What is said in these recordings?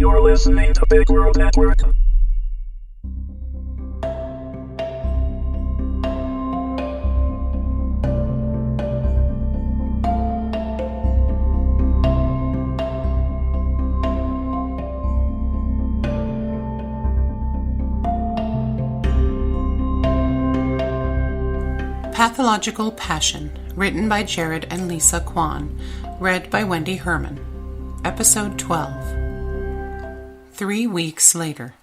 You're listening to Big World Network. Pathological Passion, written by Jared and Lisa Kwan, read by Wendy Herman. Episode 12. 3 weeks later.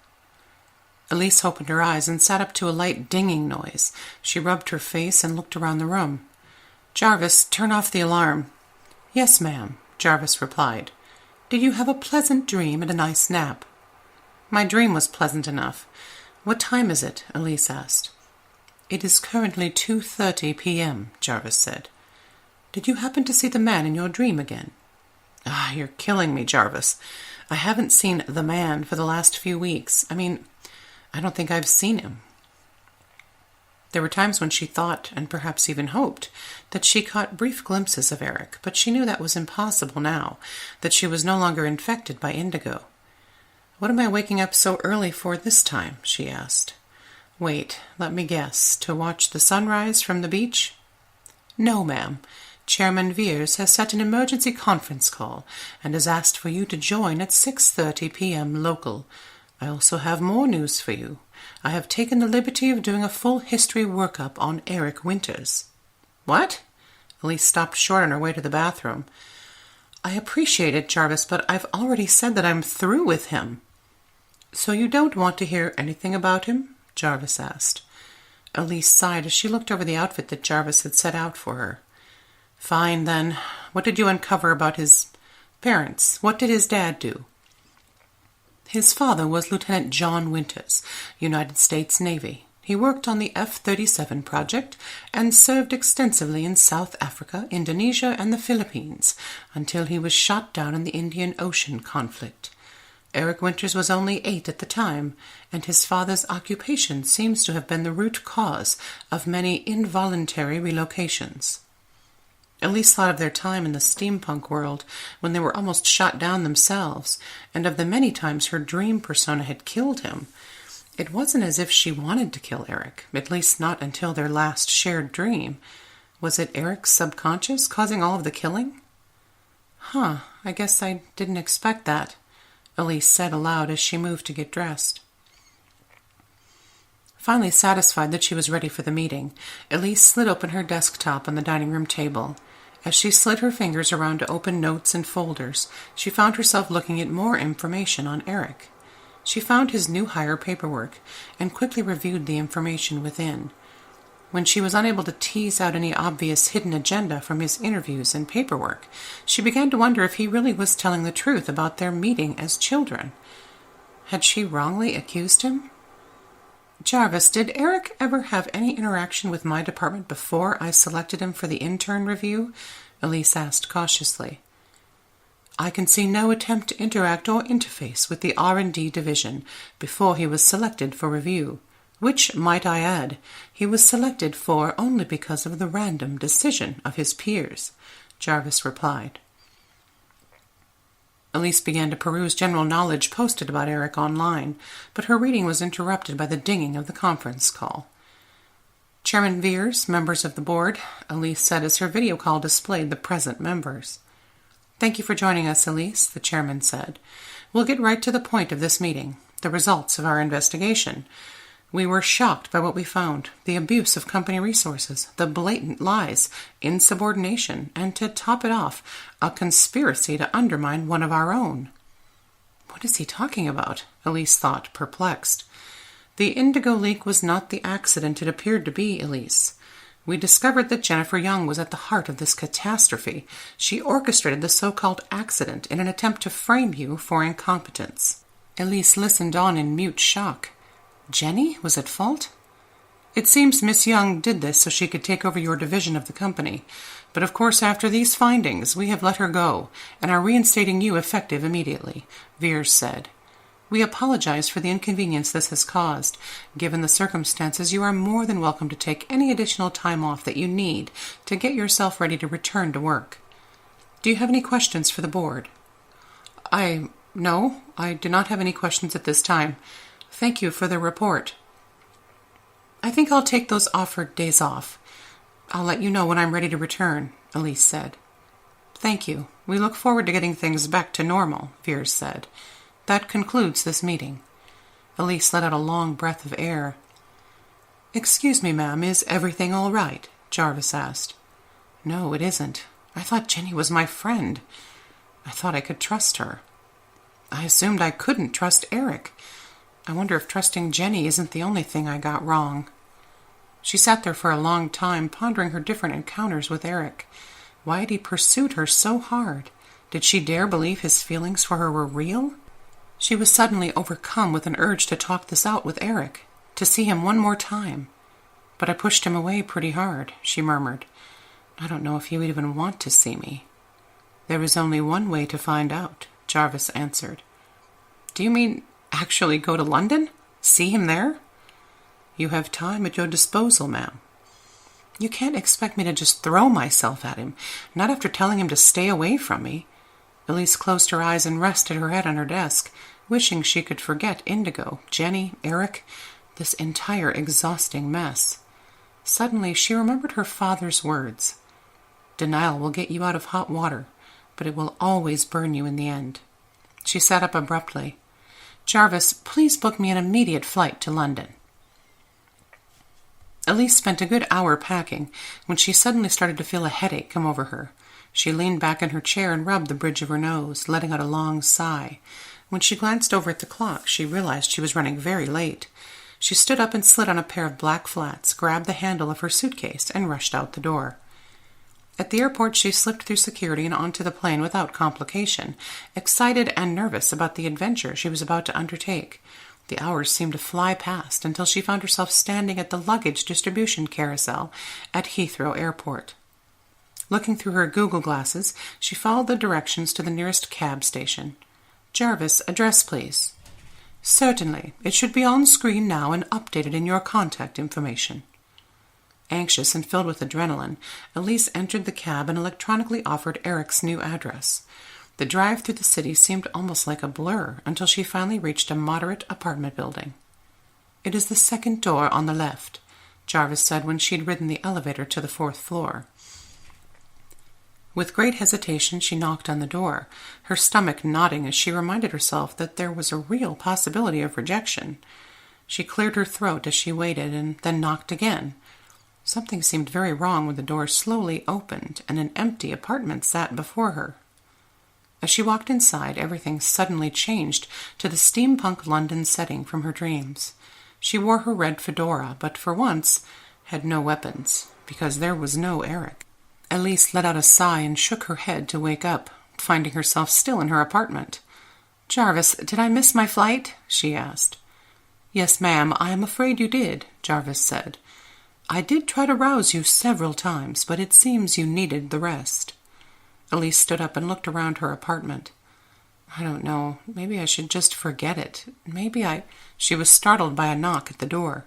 Elise opened her eyes and sat up to a light dinging noise. She rubbed her face and looked around the room. "Jarvis, turn off the alarm." "Yes, ma'am," Jarvis replied. "Did you have a pleasant dream and a nice nap?" "My dream was pleasant enough. What time is it?" Elise asked. "It is currently 2:30 p.m., Jarvis said. "Did you happen to see the man in your dream again?" "Ah, you're killing me, Jarvis. I haven't seen the man for the last few weeks. I don't think I've seen him." There were times when she thought, and perhaps even hoped, that she caught brief glimpses of Eric, but she knew that was impossible now, that she was no longer infected by indigo. "What am I waking up so early for this time?" she asked. "Wait, let me guess. To watch the sunrise from the beach?" "No, ma'am. Chairman Veers has set an emergency conference call and has asked for you to join at 6:30 p.m. local. I also have more news for you. I have taken the liberty of doing a full history workup on Eric Winters." "What?" Elise stopped short on her way to the bathroom. "I appreciate it, Jarvis, but I've already said that I'm through with him." "So you don't want to hear anything about him?" Jarvis asked. Elise sighed as she looked over the outfit that Jarvis had set out for her. "Fine, then. What did you uncover about his parents? What did his dad do?" "His father was Lieutenant John Winters, United States Navy. He worked on the F-37 project and served extensively in South Africa, Indonesia, and the Philippines until he was shot down in the Indian Ocean conflict. Eric Winters was only 8 at the time, and his father's occupation seems to have been the root cause of many involuntary relocations." Elise thought of their time in the steampunk world when they were almost shot down themselves, and of the many times her dream persona had killed him. It wasn't as if she wanted to kill Eric, at least not until their last shared dream. Was it Eric's subconscious causing all of the killing? I guess I didn't expect that," Elise said aloud as she moved to get dressed. Finally satisfied that she was ready for the meeting, Elise slid open her desktop on the dining room table. As she slid her fingers around to open notes and folders, she found herself looking at more information on Eric. She found his new hire paperwork and quickly reviewed the information within. When she was unable to tease out any obvious hidden agenda from his interviews and paperwork, she began to wonder if he really was telling the truth about their meeting as children. Had she wrongly accused him? "Jarvis, did Eric ever have any interaction with my department before I selected him for the intern review?" Elise asked cautiously. "I can see no attempt to interact or interface with the R&D division before he was selected for review. Which, might I add, he was selected for only because of the random decision of his peers," Jarvis replied. Elise began to peruse general knowledge posted about Eric online, but her reading was interrupted by the dinging of the conference call. "Chairman Veers, members of the board," Elise said as her video call displayed the present members. "Thank you for joining us, Elise," the chairman said. "We'll get right to the point of this meeting, the results of our investigation. We were shocked by what we found, the abuse of company resources, the blatant lies, insubordination, and to top it off, a conspiracy to undermine one of our own." What is he talking about? Elise thought, perplexed. The indigo leak was not the accident it appeared to be, Elise. We discovered that Jennifer Young was at the heart of this catastrophe. She orchestrated the so-called accident in an attempt to frame you for incompetence. Elise listened on in mute shock. Jenny was at fault? "It seems Miss Young did this so she could take over your division of the company. But of course after these findings we have let her go and are reinstating you effective immediately," Veers said. "We apologize for the inconvenience this has caused. Given the circumstances, you are more than welcome to take any additional time off that you need to get yourself ready to return to work. Do you have any questions for the board?" No, I do not have any questions at this time. Thank you for the report. I think I'll take those offered days off. I'll let you know when I'm ready to return, Elise said. Thank you. We look forward to getting things back to normal, Veers said. That concludes this meeting. Elise let out a long breath of air. Excuse me, ma'am, is everything all right? Jarvis asked. No, it isn't. I thought Jenny was my friend. I thought I could trust her. I assumed I couldn't trust Eric. I wonder if trusting Jenny isn't the only thing I got wrong. She sat there for a long time, pondering her different encounters with Eric. Why had he pursued her so hard? Did she dare believe his feelings for her were real? She was suddenly overcome with an urge to talk this out with Eric, to see him one more time. But I pushed him away pretty hard, she murmured. I don't know if you even want to see me. There is only one way to find out, Jarvis answered. Do you mean actually go to London? See him there? You have time at your disposal, ma'am. You can't expect me to just throw myself at him, not after telling him to stay away from me. Elise closed her eyes and rested her head on her desk, wishing she could forget Indigo, Jenny, Eric, this entire exhausting mess. Suddenly she remembered her father's words. Denial will get you out of hot water, but it will always burn you in the end. She sat up abruptly. Jarvis, please book me an immediate flight to London. Elise spent a good hour packing when she suddenly started to feel a headache come over her. She leaned back in her chair and rubbed the bridge of her nose, letting out a long sigh. When she glanced over at the clock, she realized she was running very late. She stood up and slid on a pair of black flats, grabbed the handle of her suitcase, and rushed out the door. At the airport, she slipped through security and onto the plane without complication, excited and nervous about the adventure she was about to undertake. The hours seemed to fly past until she found herself standing at the luggage distribution carousel at Heathrow Airport. Looking through her Google glasses, she followed the directions to the nearest cab station. Jarvis, address, please. Certainly. It should be on screen now and updated in your contact information. Anxious and filled with adrenaline, Elise entered the cab and electronically offered Eric's new address. The drive through the city seemed almost like a blur until she finally reached a moderate apartment building. It is the second door on the left, Jarvis said when she had ridden the elevator to the 4th floor. With great hesitation, she knocked on the door, her stomach knotting as she reminded herself that there was a real possibility of rejection. She cleared her throat as she waited and then knocked again. Something seemed very wrong when the door slowly opened and an empty apartment sat before her. As she walked inside, everything suddenly changed to the steampunk London setting from her dreams. She wore her red fedora, but for once had no weapons, because there was no Eric. Elise let out a sigh and shook her head to wake up, finding herself still in her apartment. Jarvis, did I miss my flight? She asked. Yes, ma'am, I am afraid you did, Jarvis said. I did try to rouse you several times, but it seems you needed the rest. Elise stood up and looked around her apartment. I don't know. Maybe I should just forget it. She was startled by a knock at the door.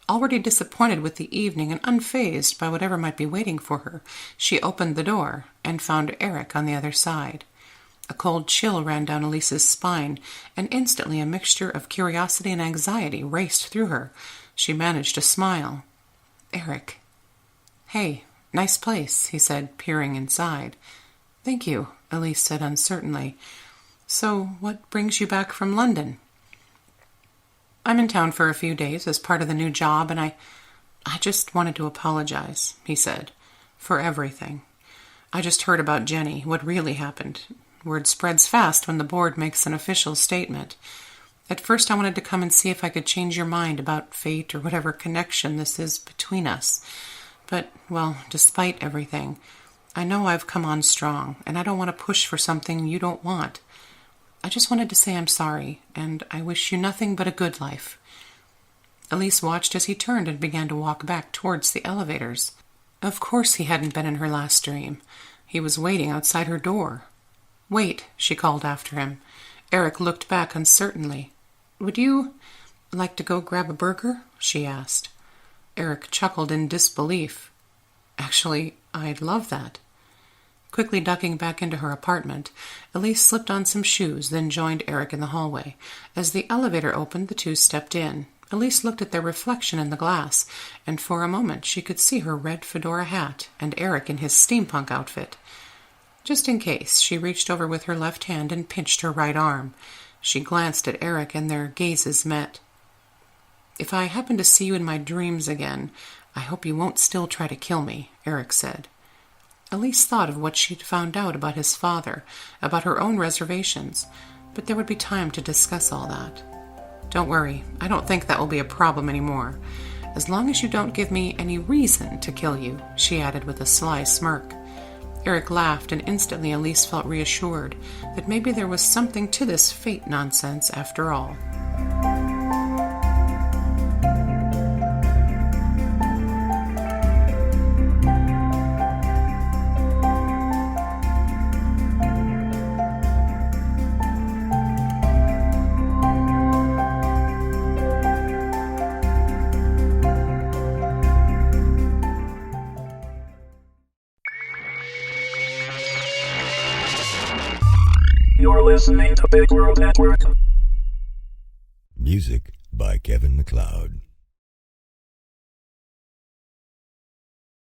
Already disappointed with the evening and unfazed by whatever might be waiting for her, she opened the door and found Eric on the other side. A cold chill ran down Elise's spine, and instantly a mixture of curiosity and anxiety raced through her. She managed to smile. Eric. Hey, nice place, he said, peering inside. Thank you, Elise said uncertainly. So, what brings you back from London? I'm in town for a few days as part of the new job, and I just wanted to apologize, he said, for everything. I just heard about Jenny, what really happened. Word spreads fast when the board makes an official statement. At first I wanted to come and see if I could change your mind about fate or whatever connection this is between us. But, well, despite everything, I know I've come on strong, and I don't want to push for something you don't want. I just wanted to say I'm sorry, and I wish you nothing but a good life. Elise watched as he turned and began to walk back towards the elevators. Of course he hadn't been in her last dream. He was waiting outside her door. Wait, she called after him. Eric looked back uncertainly. Would you like to go grab a burger? She asked. Eric chuckled in disbelief. Actually, I'd love that. Quickly ducking back into her apartment, Elise slipped on some shoes, then joined Eric in the hallway. As the elevator opened, the two stepped in. Elise looked at their reflection in the glass, and for a moment she could see her red fedora hat and Eric in his steampunk outfit. Just in case, she reached over with her left hand and pinched her right arm. She glanced at Eric, and their gazes met. "If I happen to see you in my dreams again, I hope you won't still try to kill me," Eric said. Elise thought of what she'd found out about his father, about her own reservations, but there would be time to discuss all that. "Don't worry, I don't think that will be a problem anymore. As long as you don't give me any reason to kill you," she added with a sly smirk. Eric laughed, and instantly Elise felt reassured that maybe there was something to this fate nonsense after all. You're listening to Big World Network. Music by Kevin MacLeod.